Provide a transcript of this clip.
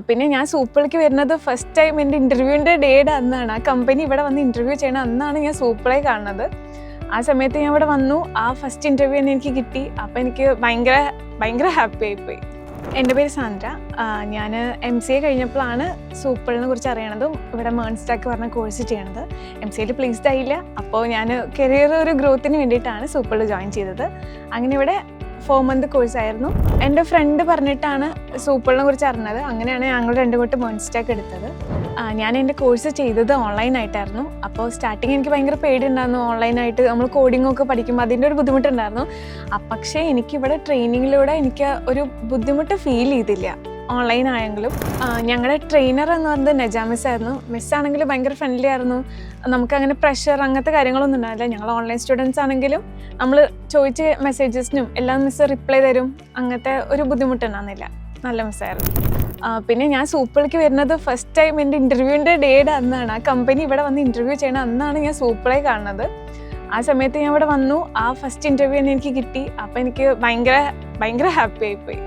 പിന്നെ ഞാൻ സൂപ്പിളിലേക്ക് വരുന്നത് ഫസ്റ്റ് ടൈം എൻ്റെ ഇൻ്റർവ്യൂവിൻ്റെ ഡേയുടെ അന്നാണ്. ആ കമ്പനി ഇവിടെ വന്ന് ഇൻ്റർവ്യൂ ചെയ്യണ അന്നാണ് ഞാൻ സൂപ്പിളെ കാണുന്നത്. ആ സമയത്ത് ഞാൻ ഇവിടെ വന്നു, ആ ഫസ്റ്റ് ഇൻ്റർവ്യൂ തന്നെ എനിക്ക് കിട്ടി. അപ്പോൾ എനിക്ക് ഭയങ്കര ഹാപ്പി ആയിപ്പോയി. എൻ്റെ പേര് സാന്ദ്ര. ഞാൻ MCA കഴിഞ്ഞപ്പോഴാണ് സൂപ്പിളിനെ കുറിച്ച് അറിയണതും ഇവിടെ മേൺസ്റ്റാക്ക് പറഞ്ഞ കോഴ്സ് ചെയ്യണത്. MCAയിൽ പ്ലേസ്ഡ് ആയില്ല. അപ്പോൾ ഞാൻ കരിയർ ഒരു ഗ്രോത്തിന് വേണ്ടിയിട്ടാണ് സൂപ്പിളിൽ ജോയിൻ ചെയ്തത്. അങ്ങനെ ഇവിടെ 4 month കോഴ്സായിരുന്നു. എൻ്റെ ഫ്രണ്ട് പറഞ്ഞിട്ടാണ് സൂപ്പിളിനെ കുറിച്ച് അറിഞ്ഞത്. അങ്ങനെയാണ് ഞങ്ങൾ രണ്ടും കൂട്ട് മേൺസ്റ്റാക്ക് എടുത്തത്. ഞാൻ എൻ്റെ കോഴ്സ് ചെയ്തത് ഓൺലൈനായിട്ടായിരുന്നു. അപ്പോൾ സ്റ്റാർട്ടിങ് എനിക്ക് ഭയങ്കര പേടിയുണ്ടായിരുന്നു. ഓൺലൈനായിട്ട് നമ്മൾ കോഡിങ്ങൊക്കെ പഠിക്കുമ്പോൾ അതിൻ്റെ ഒരു ബുദ്ധിമുട്ടുണ്ടായിരുന്നു. പക്ഷേ എനിക്കിവിടെ ട്രെയിനിങ്ങിലൂടെ എനിക്ക് ഒരു ബുദ്ധിമുട്ട് ഫീൽ ചെയ്തില്ല, ഓൺലൈൻ ആയെങ്കിലും. ഞങ്ങളുടെ ട്രെയിനർ എന്ന് പറയുന്നത് നജാ മിസ്സായിരുന്നു. മിസ്സാണെങ്കിൽ ഭയങ്കര ഫ്രണ്ട്ലി ആയിരുന്നു. നമുക്കങ്ങനെ പ്രഷർ അങ്ങനത്തെ കാര്യങ്ങളൊന്നും ഉണ്ടാവില്ല. ഞങ്ങൾ ഓൺലൈൻ സ്റ്റുഡൻസ് ആണെങ്കിലും നമ്മൾ ചോദിച്ച മെസ്സേജസിനും എല്ലാം മിസ്സ് റിപ്ലൈ തരും. അങ്ങനത്തെ ഒരു ബുദ്ധിമുട്ടുണ്ടാകുന്നില്ല. നല്ല മിസ്സായിരുന്നു. പിന്നെ ഞാൻ സൂപ്പിളിലേക്ക് വരുന്നത് ഫസ്റ്റ് ടൈം എൻ്റെ ഇൻ്റർവ്യൂവിൻ്റെ ഡേയുടെ അന്നാണ്. ആ കമ്പനി ഇവിടെ വന്ന് ഇൻ്റർവ്യൂ ചെയ്യണ അന്നാണ് ഞാൻ സൂപ്പിളെ കാണുന്നത്. ആ സമയത്ത് ഞാൻ ഇവിടെ വന്നു, ആ ഫസ്റ്റ് ഇൻ്റർവ്യൂ തന്നെ എനിക്ക് കിട്ടി. അപ്പോൾ എനിക്ക് ഭയങ്കര ഹാപ്പി ആയിപ്പോയി.